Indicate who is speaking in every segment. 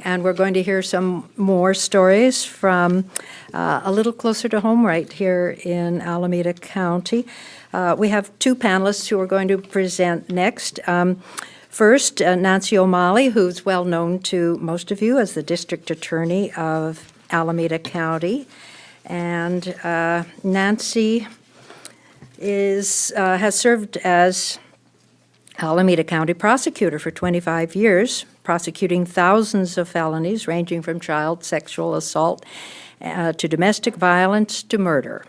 Speaker 1: and we're going to hear some more stories from a little closer to home right here in Alameda County. We have two panelists who are going to present next. First, Nancy O'Malley, who's well known to most of you as the District Attorney of Alameda County. And Nancy has served as Alameda County prosecutor for 25 years, prosecuting thousands of felonies ranging from child sexual assault to domestic violence to murder.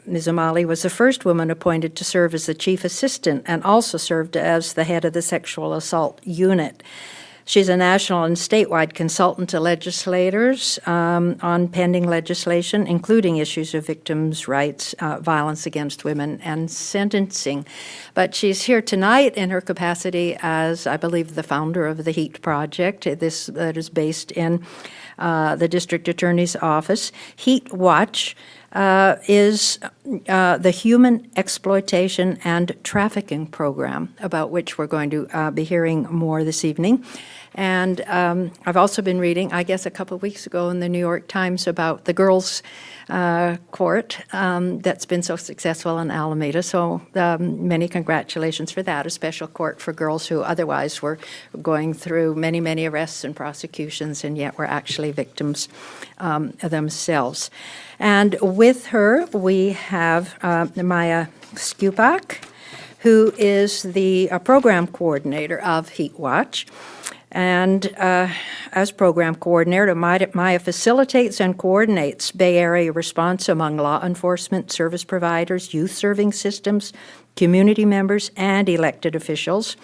Speaker 1: Ms. O'Malley was the first woman appointed to serve as the chief assistant and also served as the head of the sexual assault unit. She's a national and statewide consultant to legislators on pending legislation, including issues of victims' rights, violence against women, and sentencing. But she's here tonight in her capacity as, I believe, the founder of the HEAT Project. That is based in the District Attorney's Office. HEAT Watch is the Human Exploitation and Trafficking Program, about which we're going to be hearing more this evening. And I've also been reading, I guess a couple of weeks ago in the New York Times, about the girls' court that's been so successful in Alameda. So many congratulations for that, a special court for girls who otherwise were going through many, many arrests and prosecutions, and yet were actually victims themselves. And with her, we have Maya Skupak, who is the program coordinator of HEAT Watch. And as program coordinator, Maya facilitates and coordinates Bay Area response among law enforcement, service providers, youth serving systems, community members, and elected officials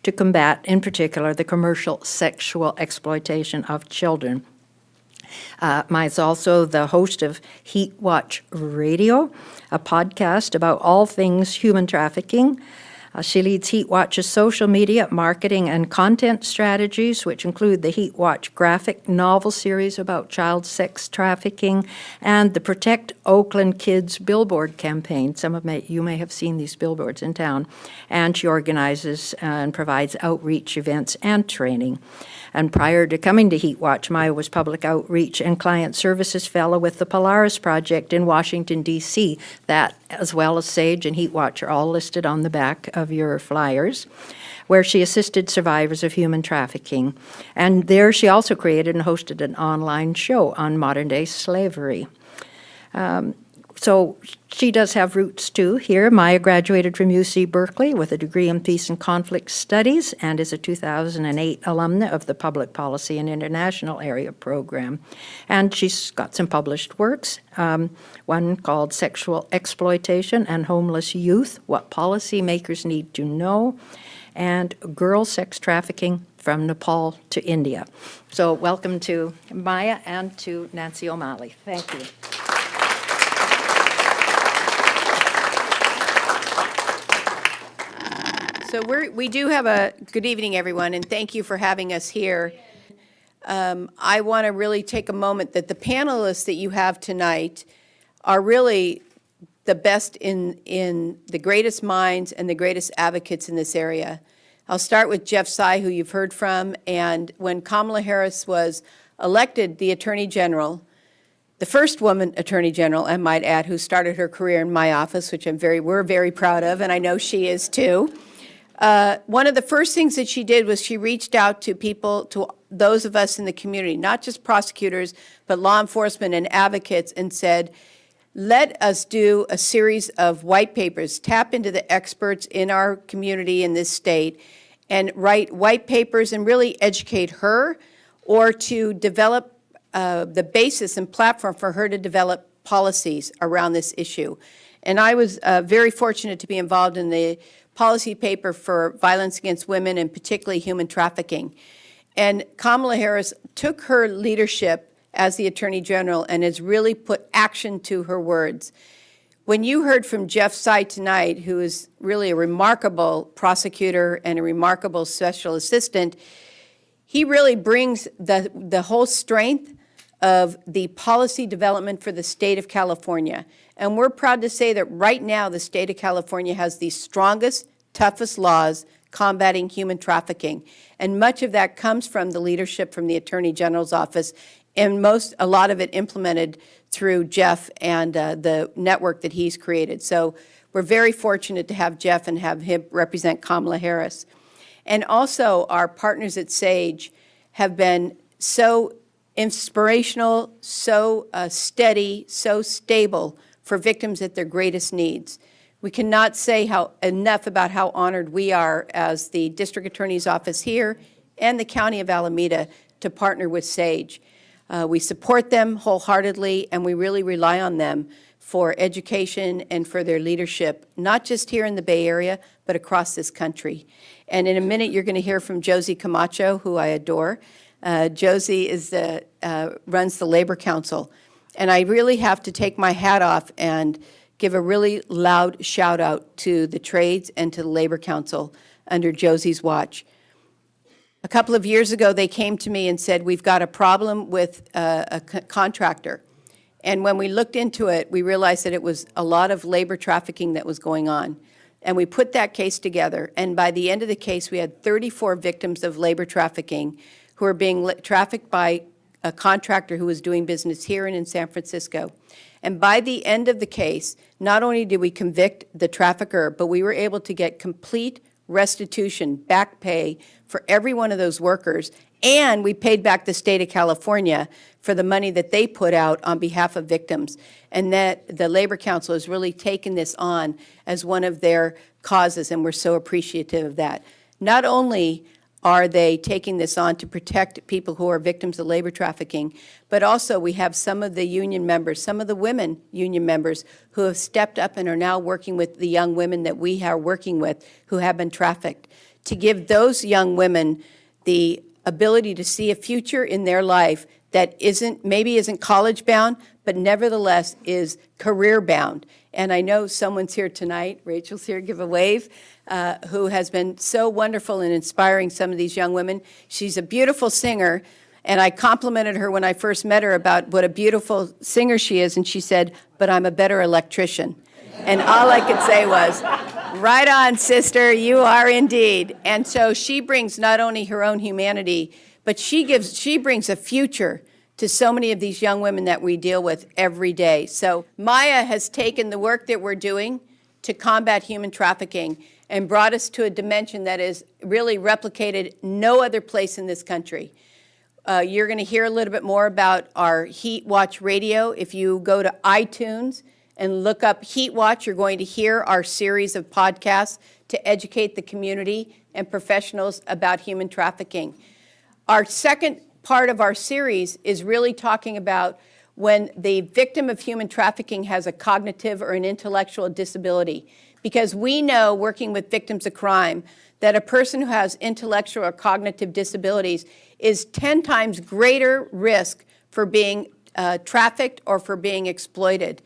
Speaker 1: to combat, in particular, the commercial sexual exploitation of children. Maya is also the host of HEAT Watch Radio, a podcast about all things human trafficking. She leads HEAT Watch's social media, marketing, and content strategies, which include the HEAT Watch graphic novel series about child sex trafficking and the Protect Oakland Kids billboard campaign. Some of you may have seen these billboards in town. And she organizes and provides outreach events and training. And prior to coming to HEAT Watch, Maya was Public Outreach and Client Services Fellow with the Polaris Project in Washington, D.C. That, as well as SAGE and HEAT Watch, are all listed on the back of your flyers, where she assisted survivors of human trafficking. And there she also created and hosted an online show on modern-day slavery. So she does have roots, too, here. Maya graduated from UC Berkeley with a degree in Peace and Conflict Studies and is a 2008 alumna of the Public Policy and International Area program. And she's got some published works, one called Sexual Exploitation and Homeless Youth, What Policymakers Need to Know, and Girl Sex Trafficking from Nepal to India. So welcome to Maya and to Nancy O'Malley. Thank you.
Speaker 2: So we do have a good evening, everyone, and thank you for having us here. I want to really take a moment that the panelists that you have tonight are really the best in the greatest minds and the greatest advocates in this area. I'll start with Jeff Tsai, who you've heard from, and when Kamala Harris was elected the Attorney General, the first woman Attorney General, I might add, who started her career in my office, which we're very proud of, and I know she is too. One of the first things that she did was she reached out to people, to those of us in the community, not just prosecutors, but law enforcement and advocates, and said, let us do a series of white papers, tap into the experts in our community in this state, and write white papers and really educate her, or to develop the basis and platform for her to develop policies around this issue. And I was very fortunate to be involved in the policy paper for violence against women and particularly human trafficking. And Kamala Harris took her leadership as the Attorney General and has really put action to her words. When you heard from Jeff Tsai tonight, who is really a remarkable prosecutor and a remarkable special assistant, he really brings the whole strength of the policy development for the state of California. And we're proud to say that right now the state of California has the strongest, toughest laws combating human trafficking. And much of that comes from the leadership from the Attorney General's office, and a lot of it implemented through Jeff and the network that he's created. So we're very fortunate to have Jeff and have him represent Kamala Harris. And also our partners at SAGE have been so inspirational, so steady, so stable for victims at their greatest needs. We cannot say enough about how honored we are as the District Attorney's Office here and the County of Alameda to partner with SAGE. We support them wholeheartedly, and we really rely on them for education and for their leadership, not just here in the Bay Area, but across this country. And in a minute, you're going to hear from Josie Camacho, who I adore. Josie runs the Labor Council. And I really have to take my hat off and give a really loud shout out to the trades and to the Labor Council under Josie's watch. A couple of years ago, they came to me and said, we've got a problem with a contractor. And when we looked into it, we realized that it was a lot of labor trafficking that was going on. And we put that case together. And by the end of the case, we had 34 victims of labor trafficking who were being trafficked by a contractor who was doing business here and in San Francisco. And by the end of the case, not only did we convict the trafficker, but we were able to get complete restitution, back pay for every one of those workers, and we paid back the state of California for the money that they put out on behalf of victims. And that the Labor Council has really taken this on as one of their causes, and we're so appreciative of that. Not only are they taking this on to protect people who are victims of labor trafficking, but also we have some of the union members, some of the women union members who have stepped up and are now working with the young women that we are working with who have been trafficked, to give those young women the ability to see a future in their life that maybe isn't college bound, but nevertheless is career bound. And I know someone's here tonight, Rachel's here, give a wave, who has been so wonderful in inspiring some of these young women. She's a beautiful singer, and I complimented her when I first met her about what a beautiful singer she is, and she said, but I'm a better electrician. And all I could say was, right on, sister, you are indeed. And so she brings not only her own humanity, but she brings a future to so many of these young women that we deal with every day. So Maya has taken the work that we're doing to combat human trafficking and brought us to a dimension that is really replicated no other place in this country. You're going to hear a little bit more about our Heat Watch radio. If you go to iTunes and look up Heat Watch, you're going to hear our series of podcasts to educate the community and professionals about human trafficking. Our second part of our series is really talking about when the victim of human trafficking has a cognitive or an intellectual disability. Because we know, working with victims of crime, that a person who has intellectual or cognitive disabilities is 10 times greater risk for being trafficked or for being exploited.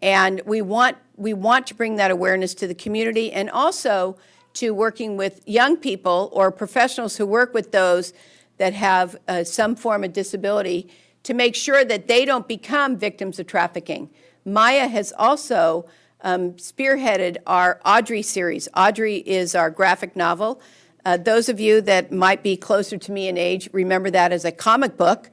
Speaker 2: And we want to bring that awareness to the community and also to working with young people or professionals who work with those that have some form of disability to make sure that they don't become victims of trafficking. Maya has also spearheaded our Audrey series. Audrey is our graphic novel. Those of you that might be closer to me in age remember that as a comic book,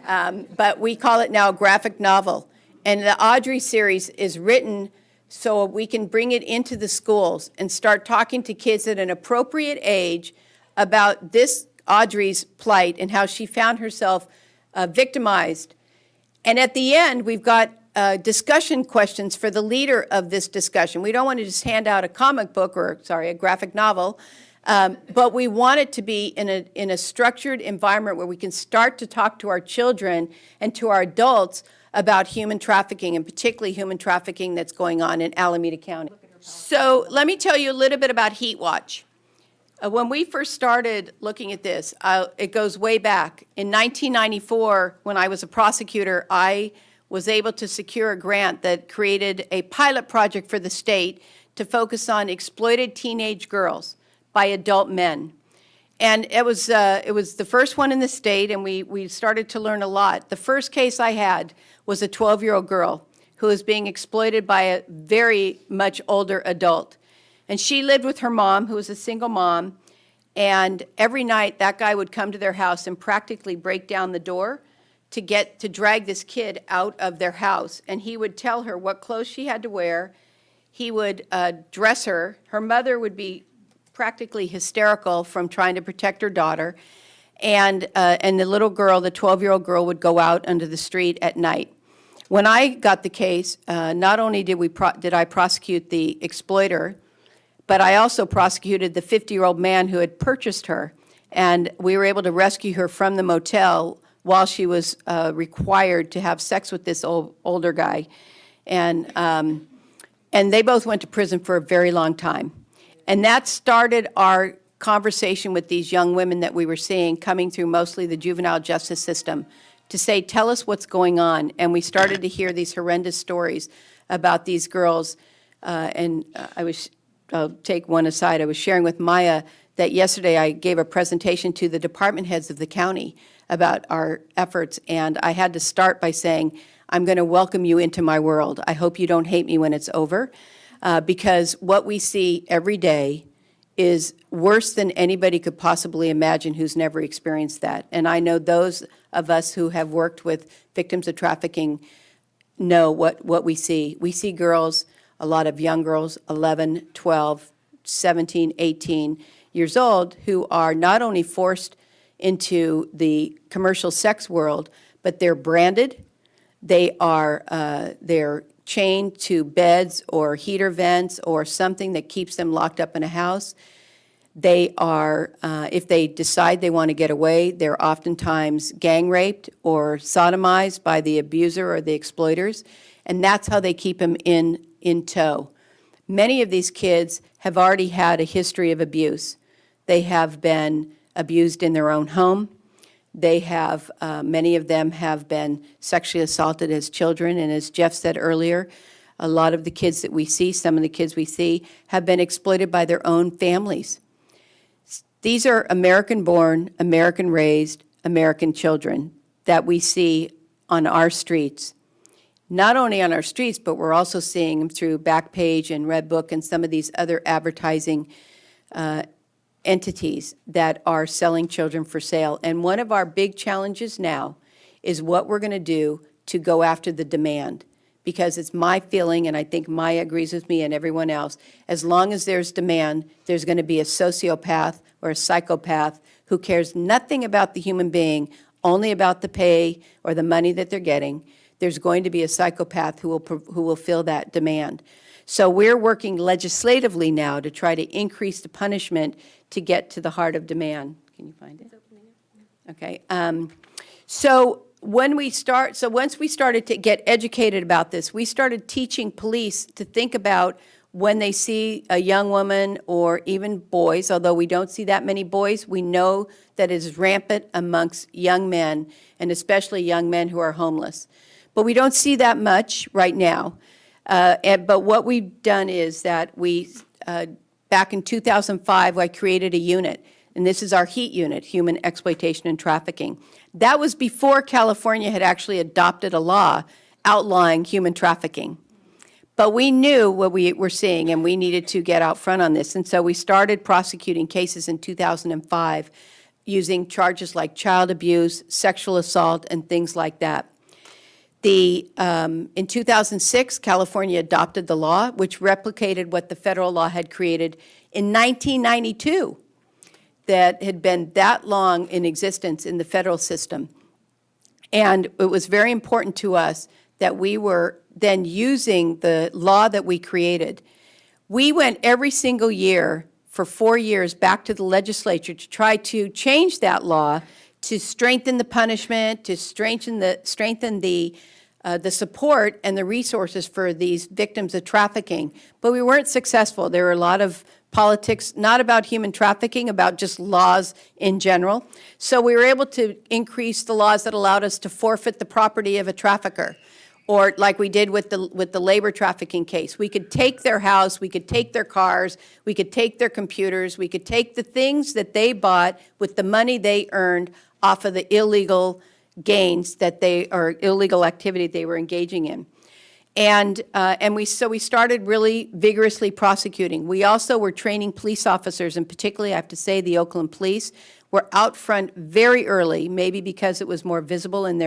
Speaker 2: but we call it now a graphic novel. And the Audrey series is written so we can bring it into the schools and start talking to kids at an appropriate age about this Audrey's plight and how she found herself victimized. And at the end, we've got discussion questions for the leader of this discussion. We don't want to just hand out a comic book a graphic novel, but we want it to be in a structured environment where we can start to talk to our children and to our adults about human trafficking, and particularly human trafficking that's going on in Alameda County. So let me tell you a little bit about Heat Watch. When we first started looking at this, it goes way back. In 1994, when I was a prosecutor, I was able to secure a grant that created a pilot project for the state to focus on exploited teenage girls by adult men. And it was the first one in the state, and we started to learn a lot. The first case I had was a 12-year-old girl who was being exploited by a very much older adult. And she lived with her mom, who was a single mom, and every night that guy would come to their house and practically break down the door to drag this kid out of their house. And he would tell her what clothes she had to wear. He would dress her. Her mother would be practically hysterical from trying to protect her daughter. And the little girl, the 12-year-old girl, would go out onto the street at night. When I got the case, not only did I prosecute the exploiter, but I also prosecuted the 50-year-old man who had purchased her. And we were able to rescue her from the motel while she was required to have sex with this older guy. And they both went to prison for a very long time. And that started our conversation with these young women that we were seeing coming through mostly the juvenile justice system to say, tell us what's going on. And we started to hear these horrendous stories about these girls. I'll take one aside. I was sharing with Maya that yesterday I gave a presentation to the department heads of the county about our efforts, and I had to start by saying, I'm going to welcome you into my world. I hope you don't hate me when it's over, because what we see every day is worse than anybody could possibly imagine who's never experienced that. And I know those of us who have worked with victims of trafficking know what we see. We see girls, a lot of young girls, 11, 12, 17, 18 years old, who are not only forced into the commercial sex world, but they're branded. They're chained to beds or heater vents or something that keeps them locked up in a house. They are, if they decide they want to get away, they're oftentimes gang raped or sodomized by the abuser or the exploiters, and that's how they keep them in tow. Many of these kids have already had a history of abuse. They have been abused in their own home. They have, many of them have been sexually assaulted as children, and as Jeff said earlier, a lot of the kids that we see, some of the kids we see, have been exploited by their own families. These are American-born, American-raised, American children that we see on our streets. Not only on our streets, but we're also seeing them through Backpage and Redbook and some of these other advertising entities that are selling children for sale. And one of our big challenges now is what we're going to do to go after the demand. Because it's my feeling, and I think Maya agrees with me and everyone else, as long as there's demand, there's going to be a sociopath or a psychopath who cares nothing about the human being, only about the pay or the money that they're getting. There's going to be a psychopath who will fill that demand. So we're working legislatively now to try to increase the punishment to get to the heart of demand. Can you find it? Okay. Once we started to get educated about this, we started teaching police to think about when they see a young woman or even boys, although we don't see that many boys, we know that it is rampant amongst young men, and especially young men who are homeless. But we don't see that much right now. But what we've done is that back in 2005, I created a unit, and this is our HEAT unit, Human Exploitation and Trafficking. That was before California had actually adopted a law outlawing human trafficking. But we knew what we were seeing, and we needed to get out front on this. And so we started prosecuting cases in 2005 using charges like child abuse, sexual assault, and things like that. In 2006, California adopted the law, which replicated what the federal law had created in 1992, that had been that long in existence in the federal system. And it was very important to us that we were then using the law that we created. We went every single year for 4 years back to the legislature to try to change that law, to strengthen the punishment, to strengthen the support and the resources for these victims of trafficking. But we weren't successful. There were a lot of politics, not about human trafficking, about just laws in general. So we were able to increase the laws that allowed us to forfeit the property of a trafficker, or like we did with the labor trafficking case. We could take their house, we could take their cars, we could take their computers, we could take the things that they bought with the money they earned off of the illegal gains that or illegal activity they were engaging in. And we started really vigorously prosecuting. We also were training police officers, and particularly, I have to say, the Oakland police were out front very early, maybe because it was more visible in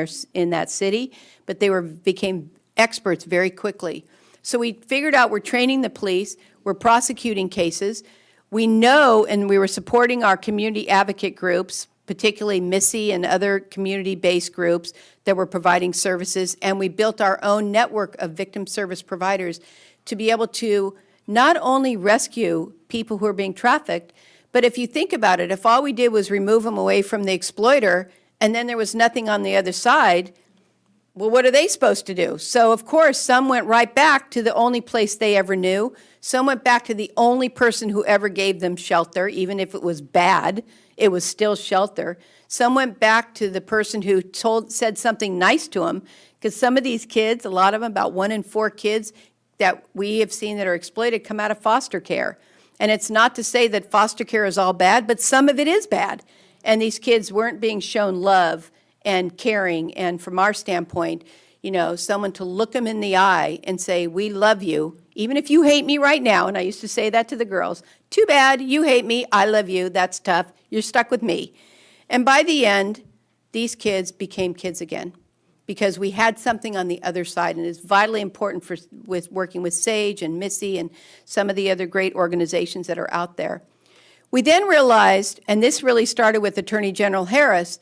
Speaker 2: that city, but they became experts very quickly. So we figured out we're training the police, we're prosecuting cases. We know, and we were supporting our community advocate groups, particularly Missy and other community-based groups that were providing services, and we built our own network of victim service providers to be able to not only rescue people who are being trafficked, but if you think about it, if all we did was remove them away from the exploiter and then there was nothing on the other side, well, what are they supposed to do? So, of course, some went right back to the only place they ever knew. Some went back to the only person who ever gave them shelter, even if it was bad, it was still shelter. Some went back to the person who said something nice to them, because some of these kids, a lot of them, about 1 in 4 kids that we have seen that are exploited come out of foster care. And it's not to say that foster care is all bad, but some of it is bad. And these kids weren't being shown love and caring, and from our standpoint, someone to look them in the eye and say, we love you, even if you hate me right now. And I used to say that to the girls. Too bad, you hate me, I love you, that's tough, you're stuck with me. And by the end, these kids became kids again, because we had something on the other side, and it's vitally important with working with SAGE and Missy and some of the other great organizations that are out there. We then realized, and this really started with Attorney General Harris,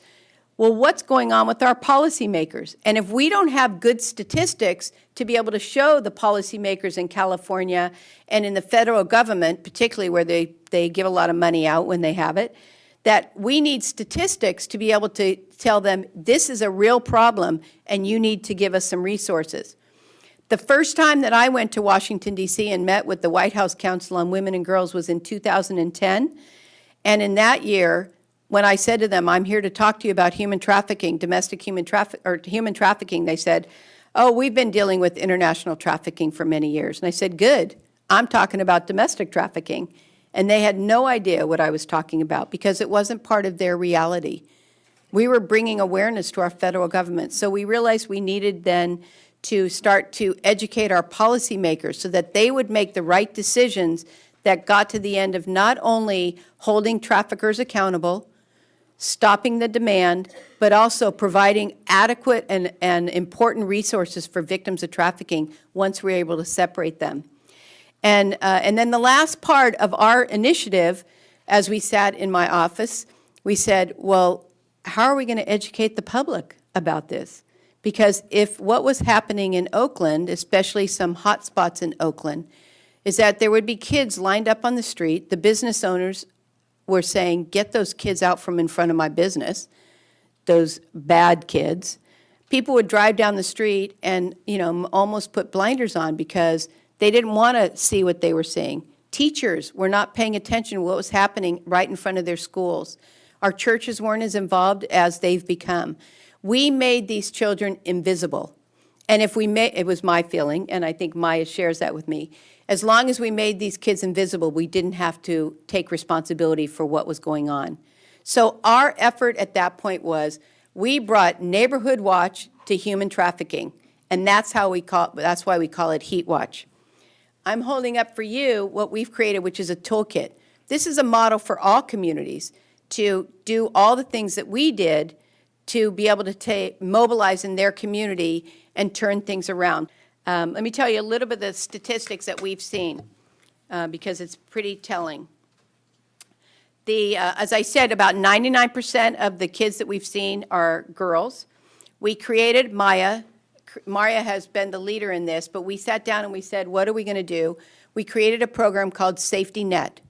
Speaker 2: well, what's going on with our policymakers? And if we don't have good statistics to be able to show the policymakers in California and in the federal government, particularly where they give a lot of money out when they have it, that we need statistics to be able to tell them this is a real problem and you need to give us some resources. The first time that I went to Washington, D.C. and met with the White House Council on Women and Girls was in 2010. And in that year, when I said to them, I'm here to talk to you about human trafficking, domestic human trafficking, they said, oh, we've been dealing with international trafficking for many years. And I said, good, I'm talking about domestic trafficking. And they had no idea what I was talking about because it wasn't part of their reality. We were bringing awareness to our federal government. So we realized we needed then to start to educate our policymakers so that they would make the right decisions that got to the end of not only holding traffickers accountable, stopping the demand, but also providing adequate and important resources for victims of trafficking once we're able to separate them. And then the last part of our initiative, as we sat in my office, we said, well, how are we going to educate the public about this? Because if what was happening in Oakland, especially some hot spots in Oakland, is that there would be kids lined up on the street, the business owners were saying, get those kids out from in front of my business, those bad kids. People would drive down the street and, almost put blinders on because they didn't want to see what they were seeing. Teachers were not paying attention to what was happening right in front of their schools. Our churches weren't as involved as they've become. We made these children invisible. And if we made, it was my feeling, and I think Maya shares that with me, as long as we made these kids invisible, we didn't have to take responsibility for what was going on. So our effort at that point was we brought Neighborhood Watch to human trafficking, and that's why we call it Heat Watch. I'm holding up for you what we've created, which is a toolkit. This is a model for all communities to do all the things that we did to be able to mobilize in their community and turn things around. Let me tell you a little bit of the statistics that we've seen because it's pretty telling. As I said, about 99% of the kids that we've seen are girls. We created Maya. Maria has been the leader in this, but we sat down and we said, what are we going to do? We created a program called Safety Net.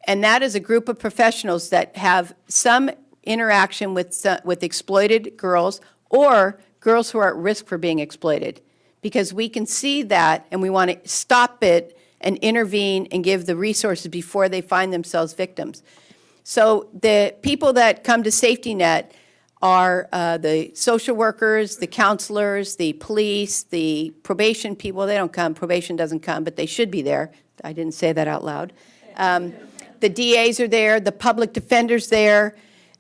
Speaker 2: And that is a group of professionals that have some interaction with exploited girls or girls who are at risk for being exploited. Because we can see that and we want to stop it and intervene and give the resources before they find themselves victims. So the people that come to Safety Net are the social workers, the counselors, the police, the probation people. They don't come, probation doesn't come, but they should be there. I didn't say that out loud. The DAs are there, the public defenders there.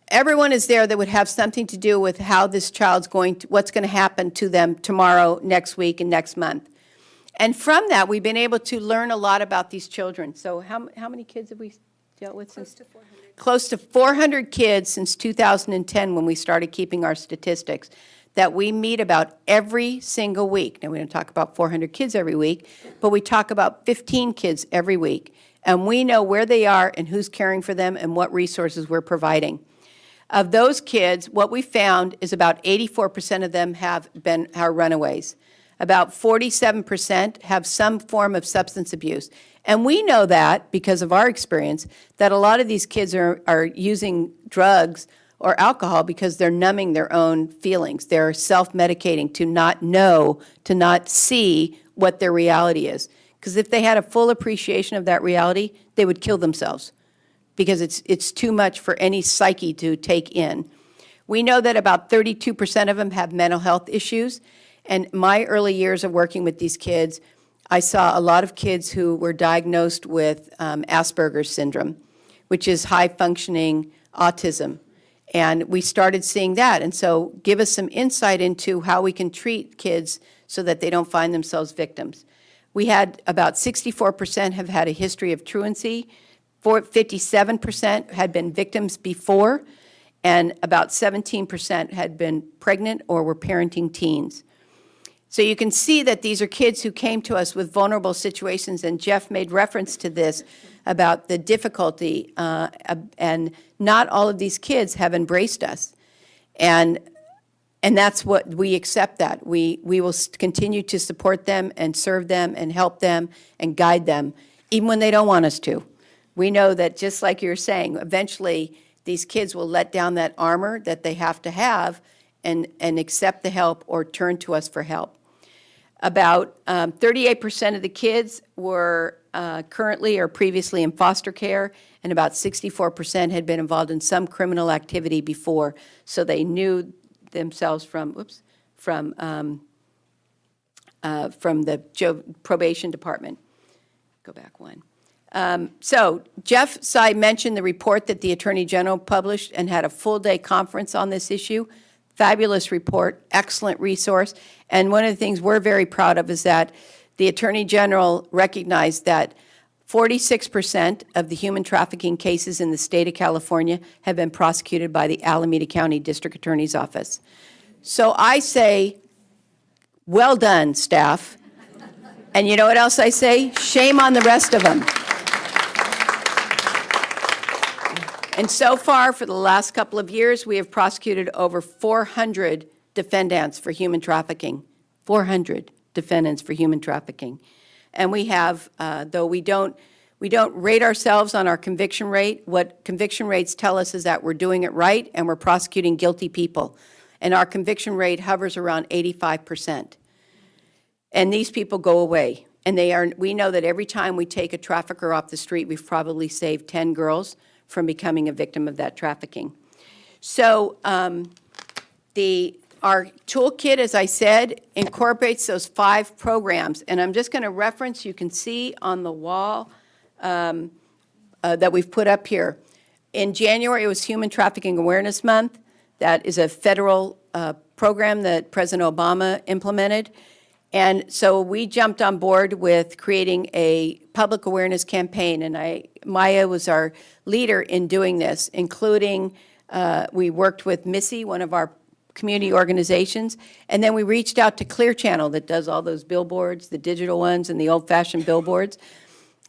Speaker 2: Everyone is there that would have something to do with how this child's what's going to happen to them tomorrow, next week, and next month. And from that, we've been able to learn a lot about these children. So how many kids have we dealt with since? Close to 400 kids since 2010 when we started keeping our statistics that we meet about every single week. Now, we don't talk about 400 kids every week, but we talk about 15 kids every week. And we know where they are and who's caring for them and what resources we're providing. Of those kids, what we found is about 84% of them have been our runaways. About 47% have some form of substance abuse. And we know that, because of our experience, that a lot of these kids are using drugs or alcohol because they're numbing their own feelings. They're self-medicating to not know, to not see what their reality is. Because if they had a full appreciation of that reality, they would kill themselves, because it's too much for any psyche to take in. We know that about 32% of them have mental health issues. And my early years of working with these kids, I saw a lot of kids who were diagnosed with Asperger's syndrome, which is high-functioning autism. And we started seeing that. And so give us some insight into how we can treat kids so that they don't find themselves victims. We had about 64% have had a history of truancy, 57% had been victims before, and about 17% had been pregnant or were parenting teens. So you can see that these are kids who came to us with vulnerable situations, and Jeff made reference to this about the difficulty, and not all of these kids have embraced us. And that's what we accept that. We will continue to support them and serve them and help them and guide them, even when they don't want us to. We know that, just like you're saying, eventually these kids will let down that armor that they have to have and accept the help or turn to us for help. About 38% of the kids were currently or previously in foster care, and about 64% had been involved in some criminal activity before, so they knew themselves from the probation department. Go back one. So Jeff Sy mentioned the report that the Attorney General published and had a full-day conference on this issue. Fabulous report, excellent resource. And one of the things we're very proud of is that the Attorney General recognized that 46% of the human trafficking cases in the state of California have been prosecuted by the Alameda County District Attorney's Office. So I say, well done, staff. And you know what else I say? Shame on the rest of them. And so far, for the last couple of years, we have prosecuted over 400 defendants for human trafficking. 400 defendants for human trafficking. And we have, though we don't rate ourselves on our conviction rate, what conviction rates tell us is that we're doing it right and we're prosecuting guilty people. And our conviction rate hovers around 85%. And these people go away. And we know that every time we take a trafficker off the street, we've probably saved 10 girls from becoming a victim of that trafficking. So our toolkit, as I said, incorporates those 5 programs. And I'm just going to reference, you can see on the wall that we've put up here. In January, it was Human Trafficking Awareness Month. That is a federal program that President Obama implemented. And so we jumped on board with creating a public awareness campaign, and Maya was our leader in doing this, including we worked with Missy, one of our community organizations, and then we reached out to Clear Channel that does all those billboards, the digital ones and the old-fashioned billboards,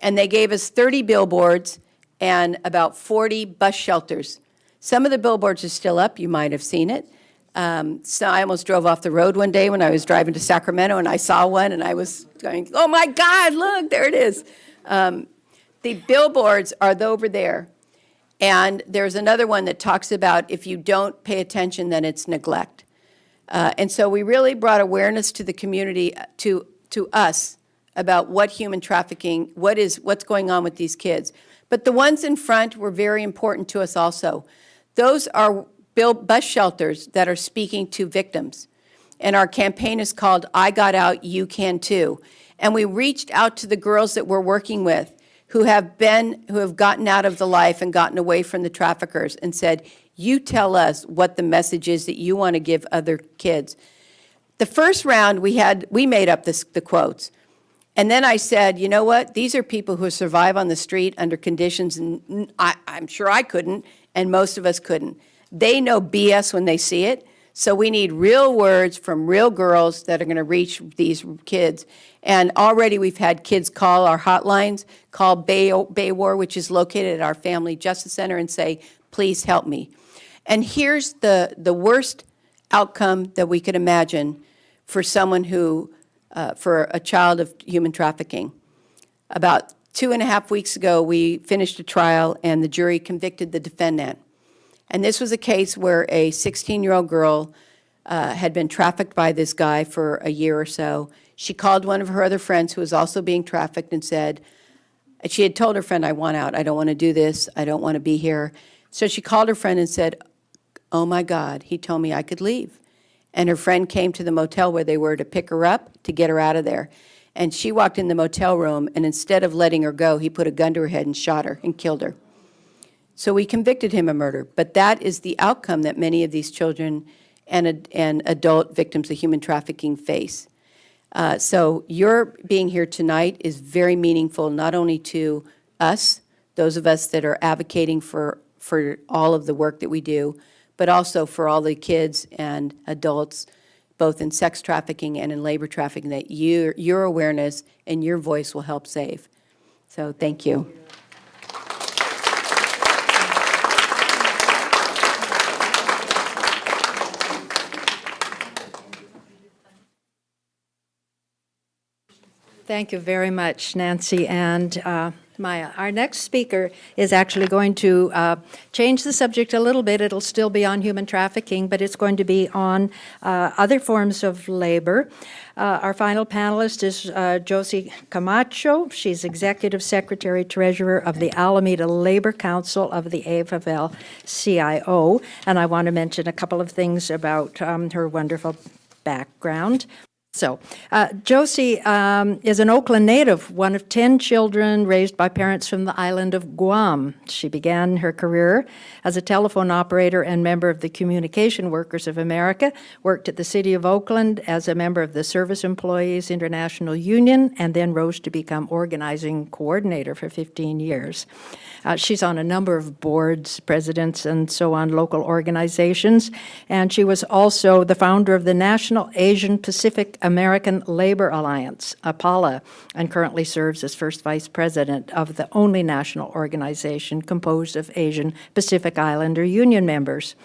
Speaker 2: and they gave us 30 billboards and about 40 bus shelters. Some of the billboards are still up. You might have seen it. So I almost drove off the road one day when I was driving to Sacramento, and I saw one, and I was going, oh my God, look, there it is. The billboards are over there. And there's another one that talks about if you don't pay attention, then it's neglect. And so we really brought awareness to the community, to us, about what human trafficking, what's going on with these kids. But the ones in front were very important to us also. Those are bus shelters that are speaking to victims. And our campaign is called I Got Out, You Can Too. And we reached out to the girls that we're working with who have gotten out of the life and gotten away from the traffickers and said, you tell us what the message is that you want to give other kids. The first round we made up the quotes. And then I said, you know what? These are people who survive on the street under conditions, and I'm sure I couldn't, and most of us couldn't. They know BS when they see it, so we need real words from real girls that are going to reach these kids. And already we've had kids call our hotlines, call Baywar, which is located at our Family Justice Center, and say, please help me. And here's the worst outcome that we could imagine for someone who, for a child of human trafficking. About 2.5 weeks ago, we finished a trial, and the jury convicted the defendant. And this was a case where a 16-year-old girl had been trafficked by this guy for a year or so. She called one of her other friends who was also being trafficked and said, she had told her friend, I want out, I don't want to do this, I don't want to be here. So she called her friend and said, oh my God, he told me I could leave. And her friend came to the motel where they were to pick her up, to get her out of there. And she walked in the motel room, and instead of letting her go, he put a gun to her head and shot her and killed her. So we convicted him of murder. But that is the outcome that many of these children and adult victims of human trafficking face. So your being here tonight is very meaningful, not only to us, those of us that are advocating for all of the work that we do, but also for all the kids and adults, both in sex trafficking and in labor trafficking, that your awareness and your voice will help save. So thank you.
Speaker 1: Thank you very much, Nancy and Maya. Our next speaker is actually going to change the subject a little bit. It'll still be on human trafficking, but it's going to be on other forms of labor. Our final panelist is Josie Camacho. She's Executive Secretary Treasurer of the Alameda Labor Council of the AFL-CIO. And I want to mention a couple of things about her wonderful background. So, Josie is an Oakland native, one of 10 children raised by parents from the island of Guam. She began her career as a telephone operator and member of the Communication Workers of America, worked at the City of Oakland as a member of the Service Employees International Union, and then rose to become organizing coordinator for 15 years. She's on a number of boards, presidents, and so on, local organizations, and she was also the founder of the National Asian Pacific American Labor Alliance, APALA, and currently serves as first vice president of the only national organization composed of Asian Pacific Islander Union members.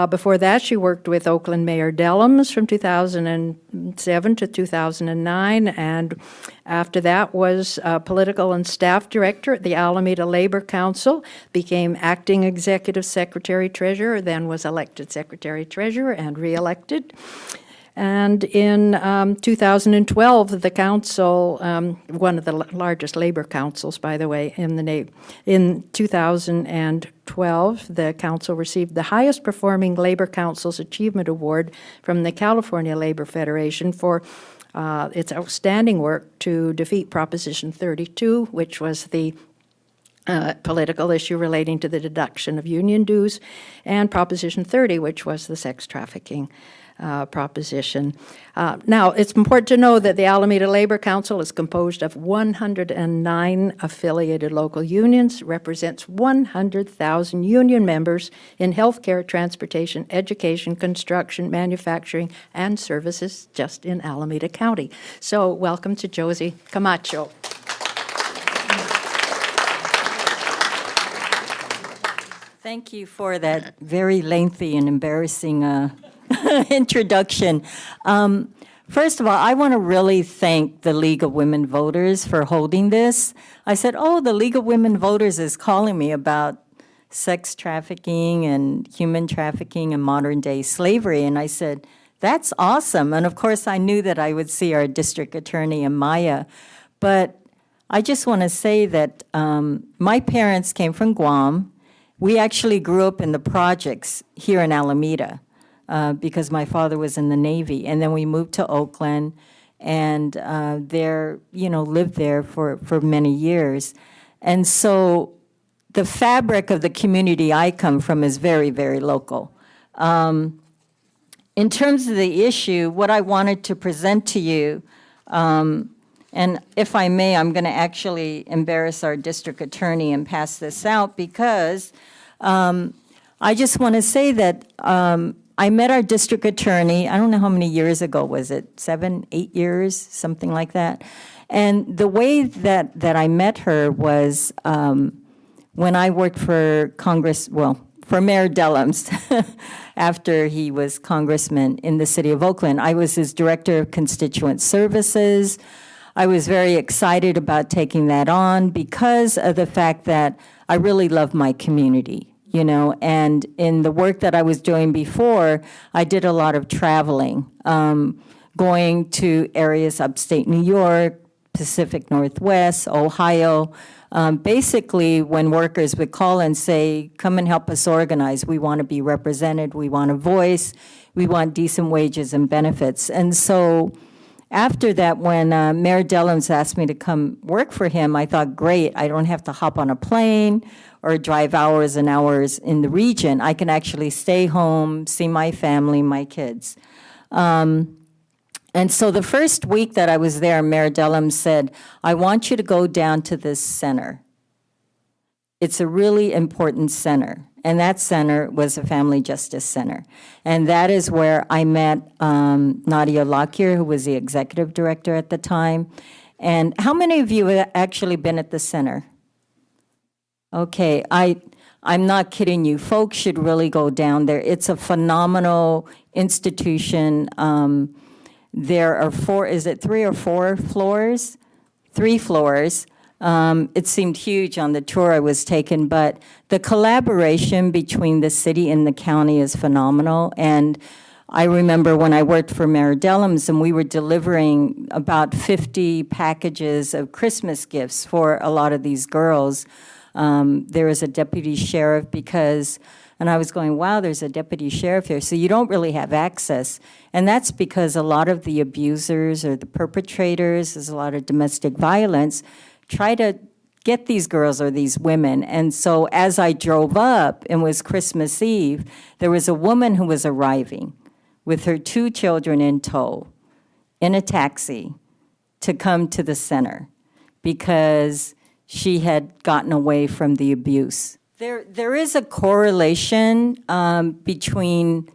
Speaker 1: Before that, she worked with Oakland Mayor Dellums from 2007 to 2009, and after that was political and staff director at the Alameda Labor Council, became acting executive secretary treasurer, then was elected secretary treasurer and reelected. And in 2012, the council, one of the largest labor councils, by the way, in 2012, the council received the highest performing Labor Council's Achievement Award from the California Labor Federation for its outstanding work to defeat Proposition 32, which was the political issue relating to the deduction of union dues, and Proposition 30, which was the sex trafficking proposition. Now, it's important to know that the Alameda Labor Council is composed of 109 affiliated local unions, represents 100,000 union members in healthcare, transportation, education, construction, manufacturing, and services just in Alameda County. So welcome to Josie Camacho.
Speaker 3: Thank you for that very lengthy and embarrassing introduction. First of all, I want to really thank the League of Women Voters for holding this. I said, oh, the League of Women Voters is calling me about sex trafficking and human trafficking and modern-day slavery. And I said, that's awesome. And of course, I knew that I would see our district attorney, Maya. But I just want to say that my parents came from Guam. We actually grew up in the projects here in Alameda because my father was in the Navy. And then we moved to Oakland and lived there for many years. And so the fabric of the community I come from is very, very local. In terms of the issue, what I wanted to present to you And if I may, I'm going to actually embarrass our district attorney and pass this out because I just want to say that I met our district attorney, I don't know how many years ago, was it 7, 8 years, something like that? And the way that I met her was when I worked for for Mayor Dellums, after he was congressman in the city of Oakland. I was his director of constituent services. I was very excited about taking that on because of the fact that I really love my community, you know, and in the work that I was doing before, I did a lot of traveling, going to areas upstate New York, Pacific Northwest, Ohio. Basically, when workers would call and say, come and help us organize, we want to be represented, we want a voice, we want decent wages and benefits. And so after that, when Mayor Dellums asked me to come work for him, I thought, great, I don't have to hop on a plane or drive hours and hours in the region. I can actually stay home, see my family, my kids. And so the first week that I was there, Mayor Dellums said, I want you to go down to this center. It's a really important center. And that center was a family justice center. And that is where I met Nadia Lockyer, who was the executive director at the time. And how many of you have actually been at the center? Okay, I'm not kidding you. Folks should really go down there. It's a phenomenal institution. There are 3 or 4 floors? 3 floors. It seemed huge on the tour I was taking, but the collaboration between the city and the county is phenomenal. And I remember when I worked for Mayor Dellums and we were delivering about 50 packages of Christmas gifts for a lot of these girls. There was a deputy sheriff and I was going, wow, there's a deputy sheriff here. So you don't really have access. And that's because a lot of the abusers or the perpetrators, there's a lot of domestic violence, try to get these girls or these women. And so as I drove up, and it was Christmas Eve, there was a woman who was arriving with her 2 children in tow in a taxi to come to the center because she had gotten away from the abuse. There is a correlation between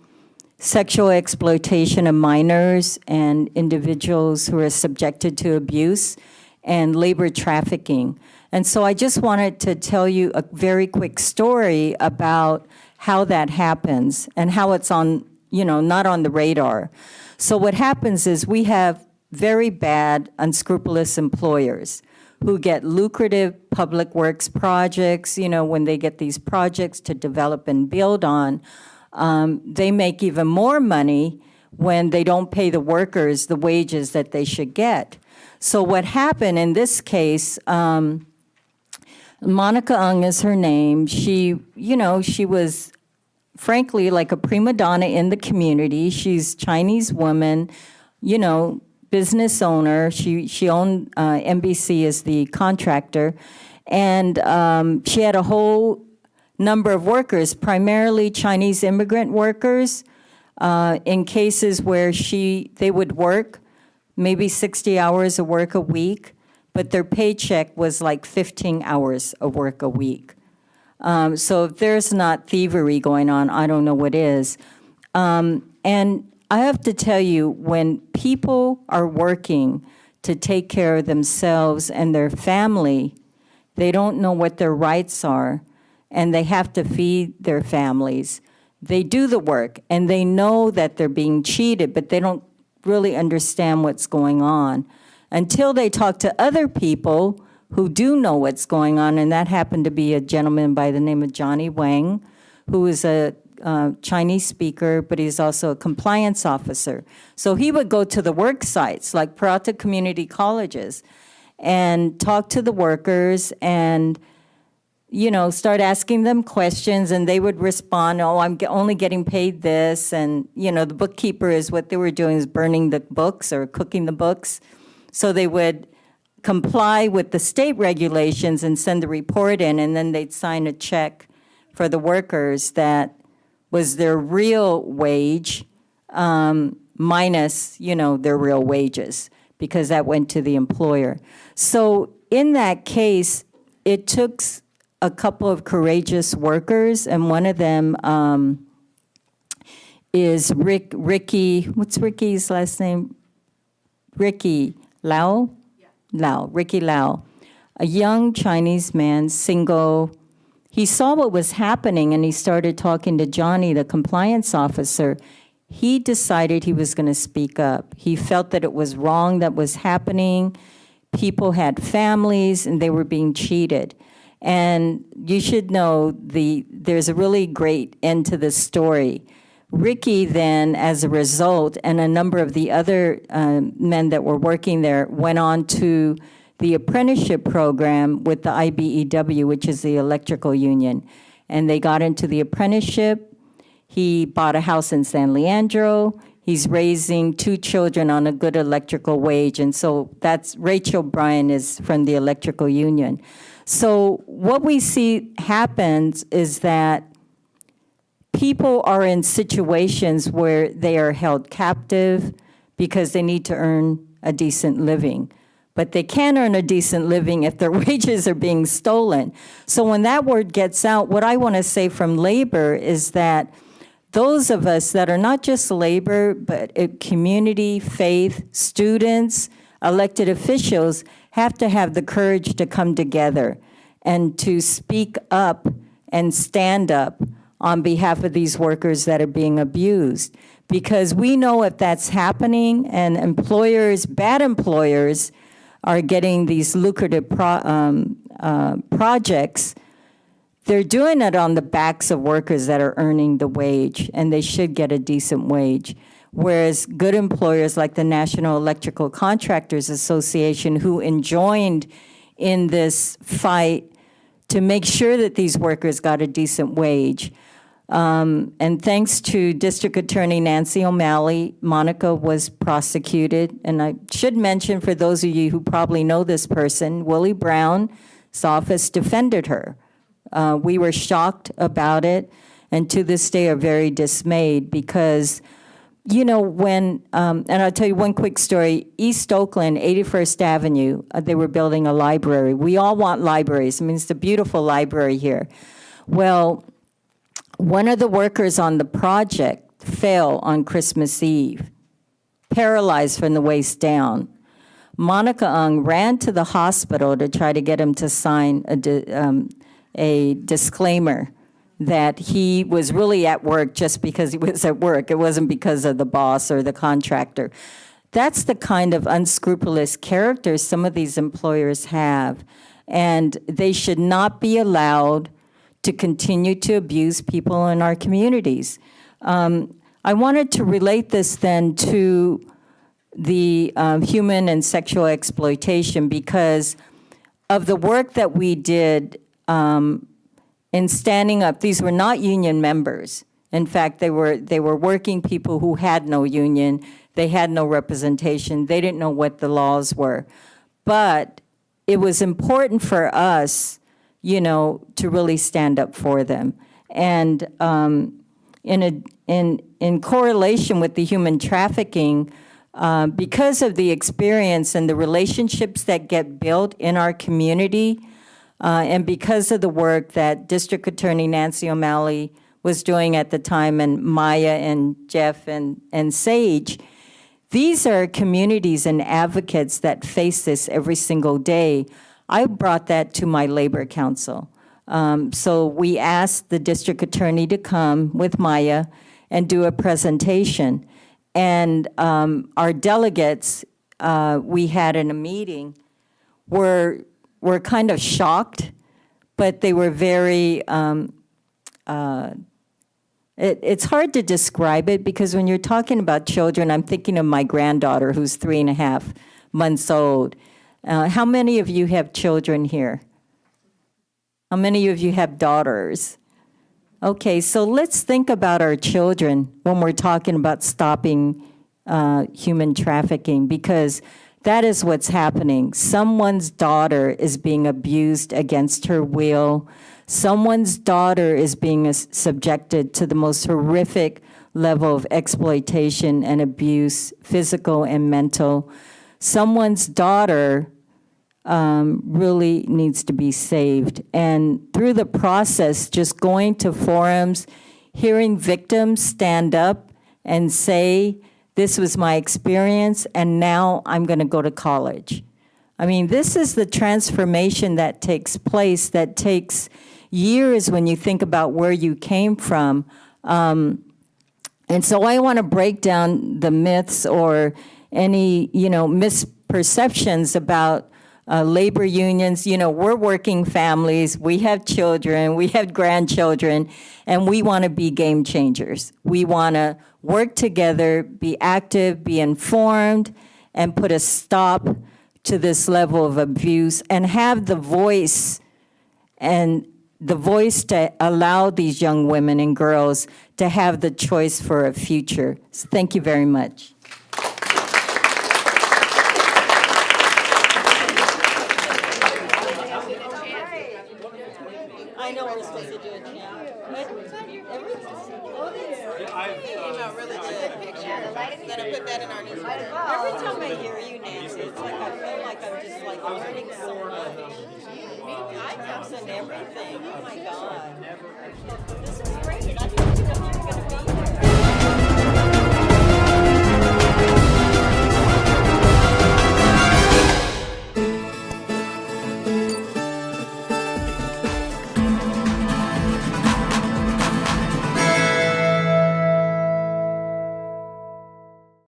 Speaker 3: sexual exploitation of minors and individuals who are subjected to abuse and labor trafficking. And so I just wanted to tell you a very quick story about how that happens and how it's on, not on the radar. So what happens is we have very bad, unscrupulous employers who get lucrative public works projects, when they get these projects to develop and build on, they make even more money when they don't pay the workers the wages that they should get. So what happened in this case, Monica Ung is her name. She was frankly like a prima donna in the community. She's Chinese woman, business owner. She owned NBC as the contractor. And she had a whole number of workers, primarily Chinese immigrant workers, in cases where they would work maybe 60 hours of work a week, but their paycheck was like 15 hours of work a week. So if there's not thievery going on, I don't know what is. And I have to tell you, when people are working to take care of themselves and their family, they don't know what their rights are, and they have to feed their families. They do the work, and they know that they're being cheated, but they don't really understand what's going on until they talk to other people who do know what's going on, and that happened to be a gentleman by the name of Johnny Wang, who is a Chinese speaker, but he's also a compliance officer. So he would go to the work sites, like Parata community colleges, and talk to the workers and, start asking them questions, and they would respond, oh, I'm only getting paid this, and, the bookkeeper is what they were doing is burning the books or cooking the books. So they would comply with the state regulations and send the report in, and then they'd sign a check for the workers that was their real wage minus, their real wages. because that went to the employer. So in that case, it took a couple of courageous workers, and one of them is Ricky, what's Ricky's last name? Ricky Lau? Yeah. Ricky Lau. A young Chinese man, single. He saw what was happening and he started talking to Johnny, the compliance officer. He decided he was going to speak up. He felt that it was wrong that was happening. People had families and they were being cheated. And you should know there's a really great end to this story. Ricky then, as a result, and a number of the other men that were working there went on to the apprenticeship program with the IBEW, which is the electrical union. And they got into the apprenticeship. He bought a house in San Leandro. He's raising 2 children on a good electrical wage. And so that's Rachel Bryan is from the electrical union. So what we see happens is that people are in situations where they are held captive because they need to earn a decent living. But they can't earn a decent living if their wages are being stolen. So when that word gets out, what I want to say from labor is that those of us that are not just labor, but community, faith, students, elected officials have to have the courage to come together and to speak up and stand up on behalf of these workers that are being abused. Because we know if that's happening and employers, bad employers, are getting these lucrative projects, they're doing it on the backs of workers that are earning the wage, and they should get a decent wage. Whereas good employers like the National Electrical Contractors Association, who enjoined in this fight to make sure that these workers got a decent wage. And thanks to District Attorney Nancy O'Malley, Monica was prosecuted. And I should mention, for those of you who probably know this person, Willie Brown's office defended her. We were shocked about it, and to this day are very dismayed because, you know, when, and I'll tell you one quick story. East Oakland, 81st Avenue, they were building a library. We all want libraries. I mean, it's a beautiful library here. Well, one of the workers on the project fell on Christmas Eve, paralyzed from the waist down. Monica Ung ran to the hospital to try to get him to sign a disclaimer that he was really at work just because he was at work. It wasn't because of the boss or the contractor. That's the kind of unscrupulous character some of these employers have, and they should not be allowed to continue to abuse people in our communities. I wanted to relate this then to the human and sexual exploitation because of the work that we did in standing up. These were not union members. In fact, they were working people who had no union. They had no representation. They didn't know what the laws were. But it was important for us, you know, to really stand up for them. And in correlation with the human trafficking, because of the experience and the relationships that get built in our community, and because of the work that District Attorney Nancy O'Malley was doing at the time, and Maya and Jeff and Sage, these are communities and advocates that face this every single day. I brought that to my labor council. So we asked the district attorney to come with Maya and do a presentation. And our delegates we had in a meeting were kind of shocked, but they were very, it's hard to describe it because when you're talking about children, I'm thinking of my granddaughter who's 3.5 months old. How many of you have children here? How many of you have daughters? Okay, so let's think about our children when we're talking about stopping human trafficking, because that is what's happening. Someone's daughter is being abused against her will. Someone's daughter is being subjected to the most horrific level of exploitation and abuse, physical and mental. someone's daughter really needs to be saved. And through the process, just going to forums, hearing victims stand up and say, this was my experience, and now I'm going to go to college. I mean, this is the transformation that takes place, that takes years when you think about where you came from. And so I want to break down the myths or any, misperceptions about labor unions. We're working families, we have children, we have grandchildren, and we want to be game changers. We want to work together, be active, be informed, and put a stop to this level of abuse, and have the voice to allow these young women and girls to have the choice for a future. So thank you very much. I know we're supposed to do a chant. Gonna put that in our newsletter. Every time I hear you, Nancy, it's like I feel like I'm just like learning so much. I have sent everything. Oh my God. This is great. I didn't know you were gonna be